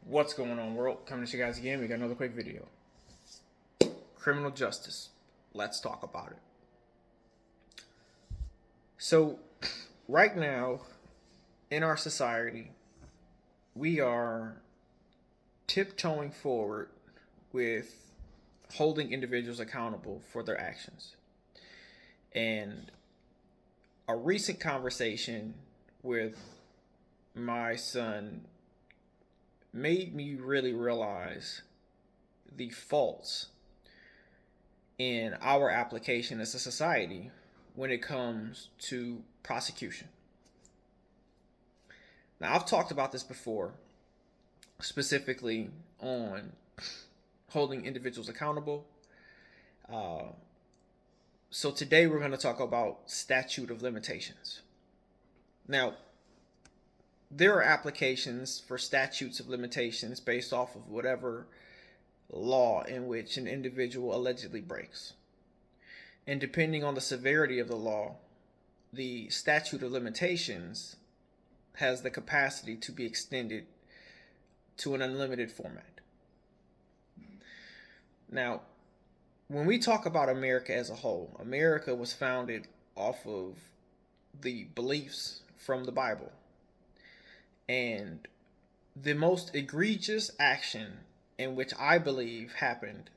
What's going on, world? Coming to you guys again. We got another quick video. Criminal justice. Let's talk about it. So, right now, in our society, we are tiptoeing forward with holding individuals accountable for their actions. And a recent conversation with my son made me really realize the faults in our application as a society when it comes to prosecution. Now, I've talked about this before, specifically on holding individuals accountable. So today we're going to talk about statute of limitations. Now, there are applications for statutes of limitations based off of whatever law in which an individual allegedly breaks. And depending on the severity of the law, the statute of limitations has the capacity to be extended to an unlimited format. Now, when we talk about America as a whole, America was founded off of the beliefs from the Bible. And the most egregious action in which I believe happened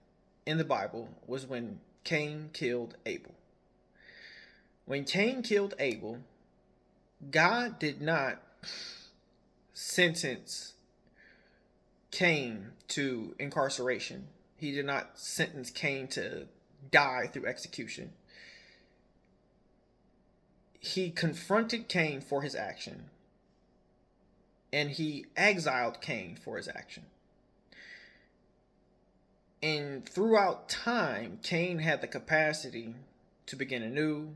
in the Bible was when Cain killed Abel. When Cain killed Abel, God did not sentence Cain to incarceration. He did not sentence Cain to die through execution. He confronted Cain for his action, and he exiled Cain for his action. And throughout time, Cain had the capacity to begin anew,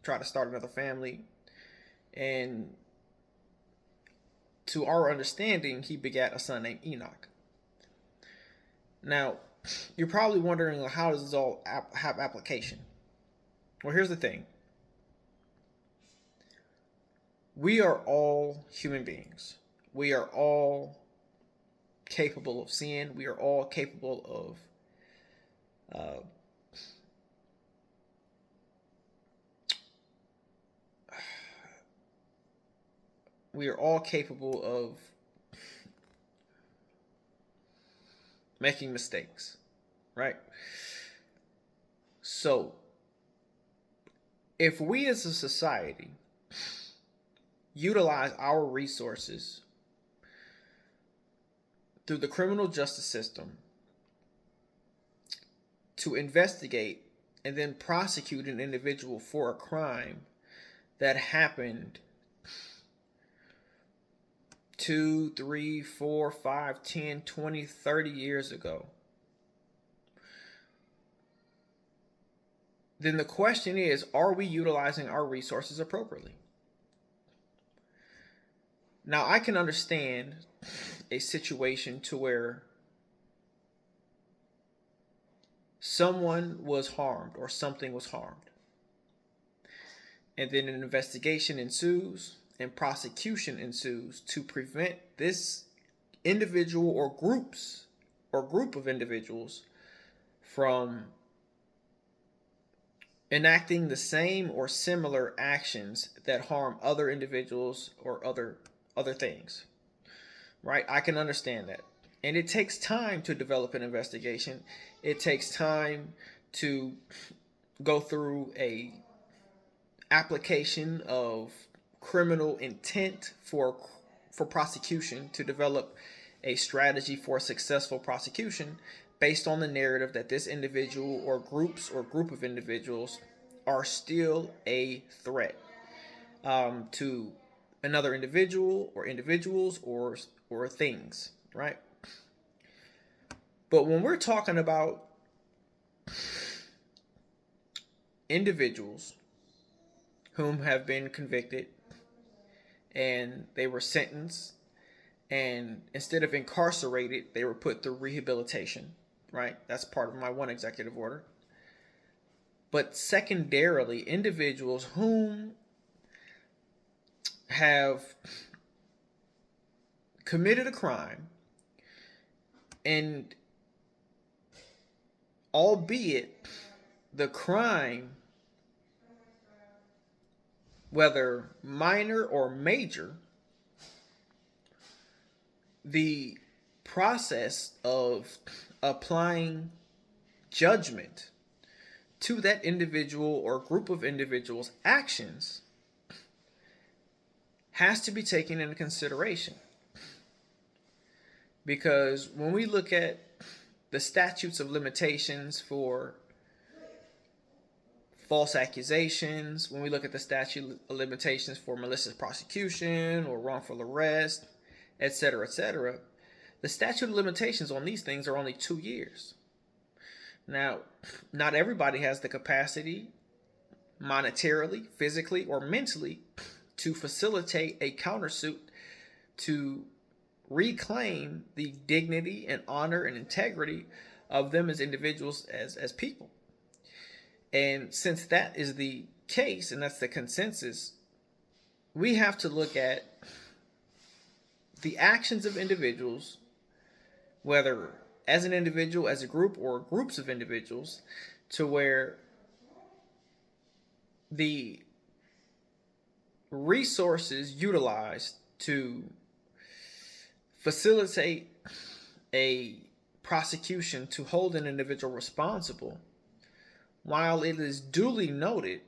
try to start another family, and to our understanding, he begat a son named Enoch. Now, you're probably wondering, how does this all have application? Well, here's the thing. We are all human beings. We are all capable of sin. We are all capable of making mistakes, right? So, if we as a society utilize our resources through the criminal justice system to investigate and then prosecute an individual for a crime that happened 2, 3, 4, 5, 10, 20, 30 years ago, then the question is, are we utilizing our resources appropriately? Now, I can understand a situation to where someone was harmed or something was harmed, and then an investigation ensues and prosecution ensues to prevent this individual or group of individuals from enacting the same or similar actions that harm other individuals or other things, right? I can understand that. And it takes time to develop an investigation. It takes time to go through a application of criminal intent for prosecution, to develop a strategy for successful prosecution based on the narrative that this individual or group of individuals are still a threat to another individual or individuals or things, right? But when we're talking about individuals whom have been convicted and they were sentenced, and instead of incarcerated, they were put through rehabilitation, right? That's part of my one executive order. But secondarily, individuals whom have committed a crime And albeit the crime, whether minor or major, the process of applying judgment to that individual or group of individuals' actions has to be taken into consideration. Because when we look at the statutes of limitations for false accusations, when we look at the statute of limitations for malicious prosecution or wrongful arrest, etc., the statute of limitations on these things are only 2 years. Now, not everybody has the capacity monetarily, physically, or mentally to facilitate a countersuit to reclaim the dignity and honor and integrity of them as individuals, as people. And since that is the case, and that's the consensus, we have to look at the actions of individuals, whether as an individual, as a group, or groups of individuals, to where the resources utilized to facilitate a prosecution to hold an individual responsible, while it is duly noted,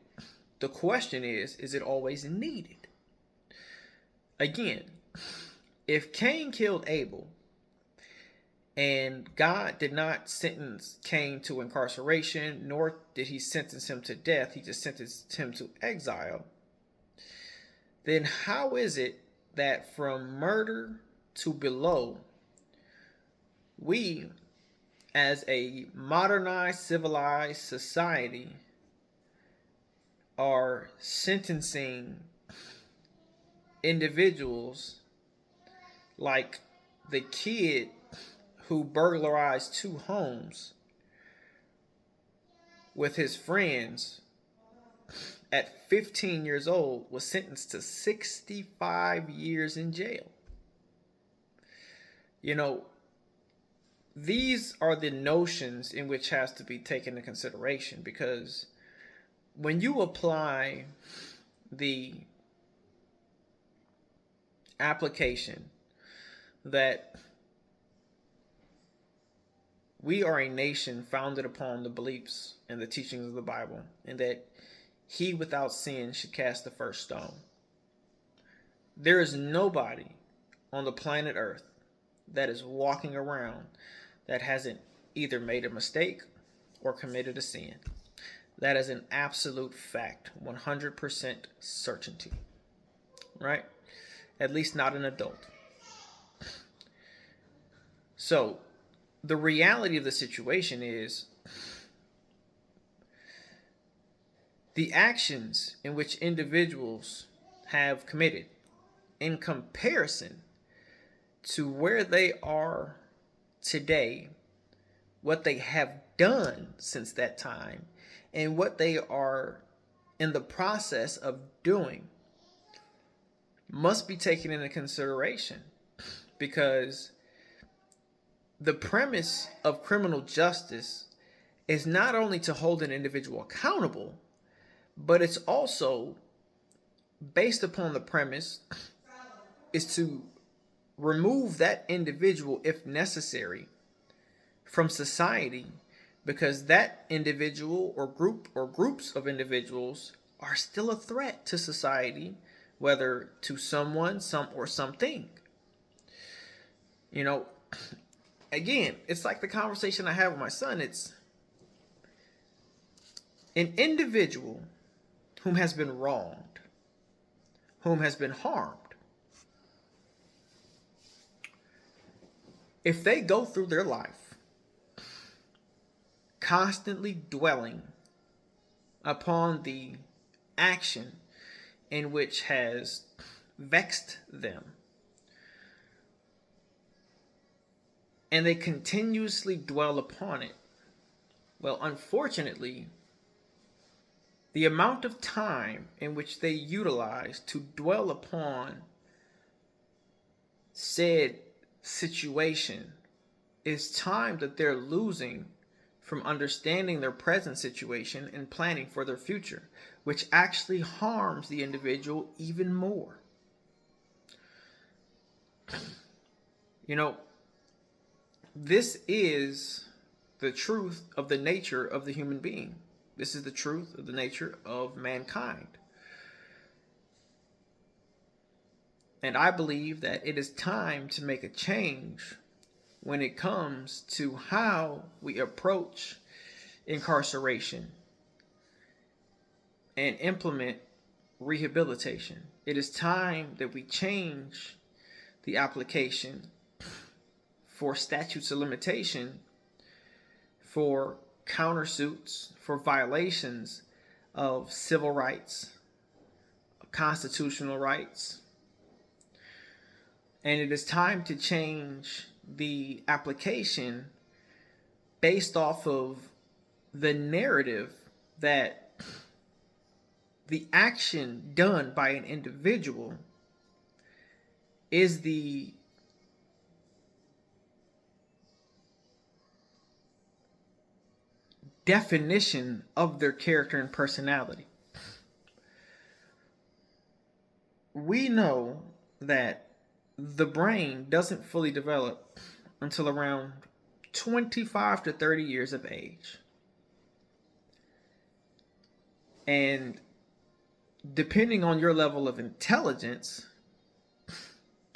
the question is it always needed? Again, if Cain killed Abel, and God did not sentence Cain to incarceration, nor did he sentence him to death, he just sentenced him to exile, then how is it that from murder to below, we, as a modernized, civilized society, are sentencing individuals like the kid who burglarized 2 homes with his friends at 15 years old, was sentenced to 65 years in jail? You know, these are the notions in which has to be taken into consideration, because when you apply the application that we are a nation founded upon the beliefs and the teachings of the Bible, and that he without sin should cast the first stone, there is nobody on the planet Earth that is walking around that hasn't either made a mistake or committed a sin. That is an absolute fact, 100% certainty, right? At least not an adult. So the reality of the situation is the actions in which individuals have committed in comparison to where they are today, what they have done since that time, and what they are in the process of doing must be taken into consideration, because the premise of criminal justice is not only to hold an individual accountable, but it's also based upon the premise is to remove that individual, if necessary, from society, because that individual or group or groups of individuals are still a threat to society, whether to someone, or something. You know, again, it's like the conversation I have with my son. It's an individual whom has been wronged, whom has been harmed. If they go through their life constantly dwelling upon the action in which has vexed them, and they continuously dwell upon it, well, unfortunately, the amount of time in which they utilize to dwell upon said situation is time that they're losing from understanding their present situation and planning for their future, which actually harms the individual even more. You know, this is the truth of the nature of the human being. This is the truth of the nature of mankind. And I believe that it is time to make a change when it comes to how we approach incarceration and implement rehabilitation. It is time that we change the application for statutes of limitation for countersuits for violations of civil rights, constitutional rights. And it is time to change the application based off of the narrative that the action done by an individual is the definition of their character and personality. We know that the brain doesn't fully develop until around 25 to 30 years of age. And depending on your level of intelligence,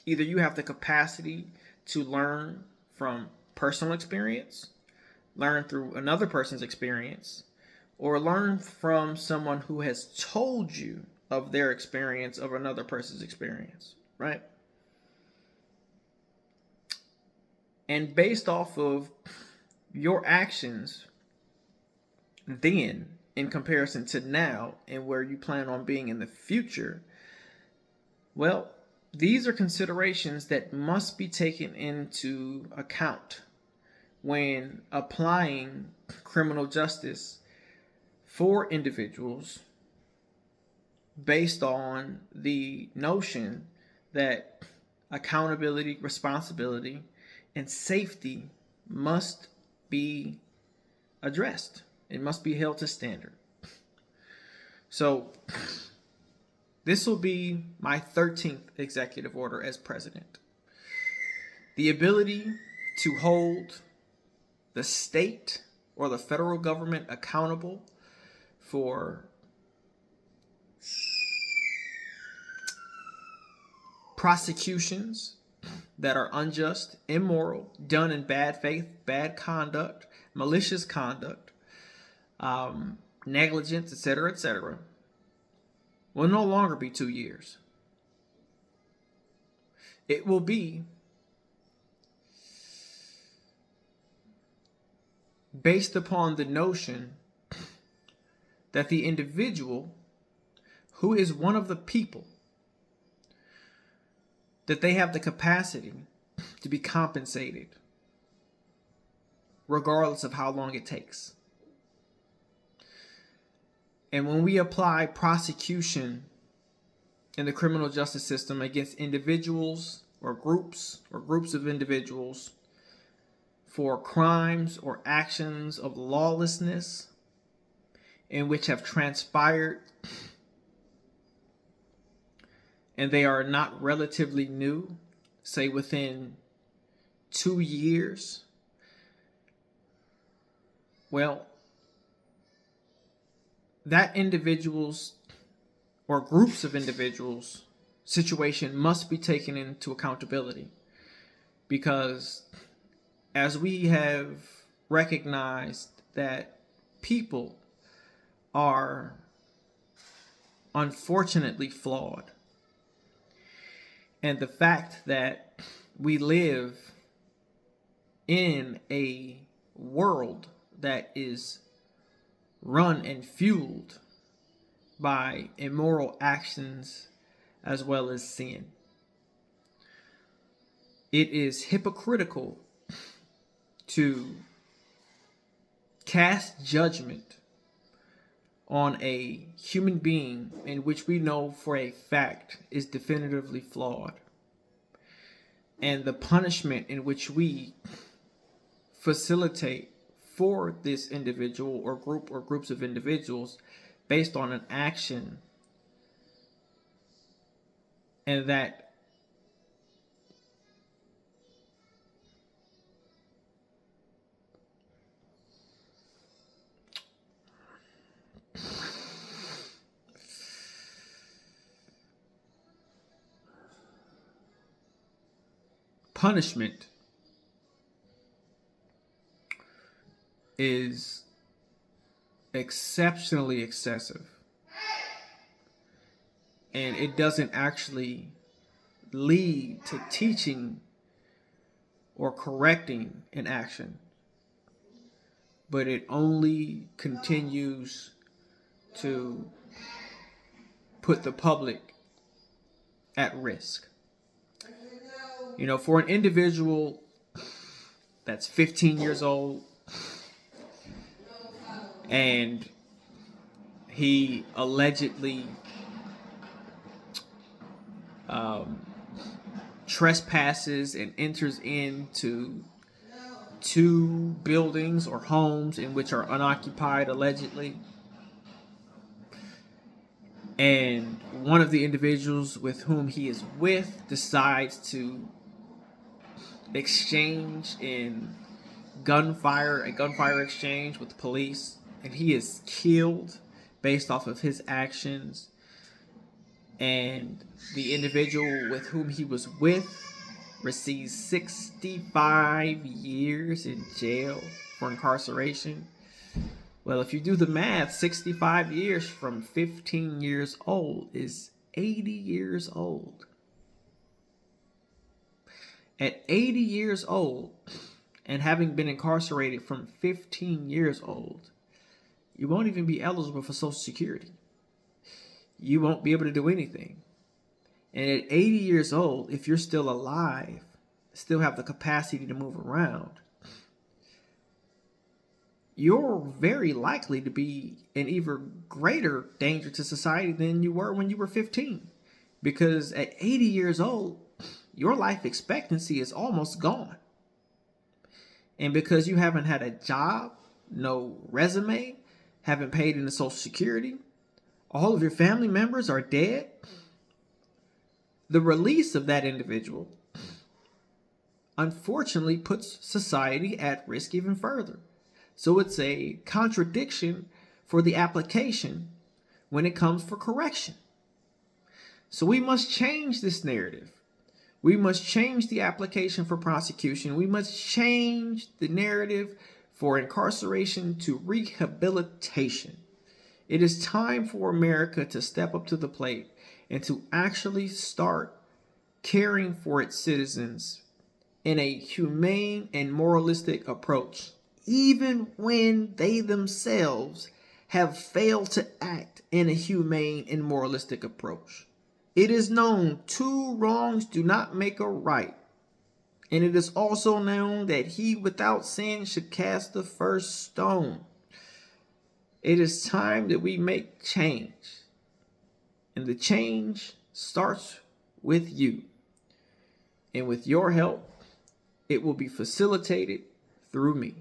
either you have the capacity to learn from personal experience, learn through another person's experience, or learn from someone who has told you of their experience of another person's experience, right? And based off of your actions then in comparison to now and where you plan on being in the future, well, these are considerations that must be taken into account when applying criminal justice for individuals based on the notion that accountability, responsibility, and safety must be addressed. It must be held to standard. So this will be my 13th executive order as president. The ability to hold the state or the federal government accountable for prosecutions that are unjust, immoral, done in bad faith, bad conduct, malicious conduct, negligence, etc., will no longer be 2 years. It will be based upon the notion that the individual who is one of the people, that they have the capacity to be compensated regardless of how long it takes. And when we apply prosecution in the criminal justice system against individuals or groups of individuals for crimes or actions of lawlessness in which have transpired and they are not relatively new, say within 2 years, well, that individual's or groups of individuals' situation must be taken into accountability, because as we have recognized that people are unfortunately flawed, and the fact that we live in a world that is run and fueled by immoral actions as well as sin, it is hypocritical to cast judgment on a human being in which we know for a fact is definitively flawed, and the punishment in which we facilitate for this individual or group or groups of individuals based on an action, and that punishment is exceptionally excessive, and it doesn't actually lead to teaching or correcting an action, but it only continues to put the public at risk. You know, for an individual that's 15 years old and he allegedly trespasses and enters into 2 buildings or homes in which are unoccupied, allegedly, and one of the individuals with whom he is with decides to exchange in a gunfire exchange with the police, and he is killed based off of his actions, and the individual with whom he was with receives 65 years in jail for incarceration. Well, if you do the math, 65 years from 15 years old is 80 years old. At 80 years old, and having been incarcerated from 15 years old, you won't even be eligible for Social Security. You won't be able to do anything. And at 80 years old, if you're still alive, still have the capacity to move around, you're very likely to be an even greater danger to society than you were when you were 15. Because at 80 years old, your life expectancy is almost gone. And because you haven't had a job, no resume, haven't paid into Social Security, all of your family members are dead, the release of that individual unfortunately puts society at risk even further. So it's a contradiction for the application when it comes for correction. So we must change this narrative. We must change the application for prosecution. We must change the narrative for incarceration to rehabilitation. It is time for America to step up to the plate and to actually start caring for its citizens in a humane and moralistic approach, even when they themselves have failed to act in a humane and moralistic approach. It is known 2 wrongs do not make a right. And it is also known that he without sin should cast the first stone. It is time that we make change. And the change starts with you. And with your help, it will be facilitated through me.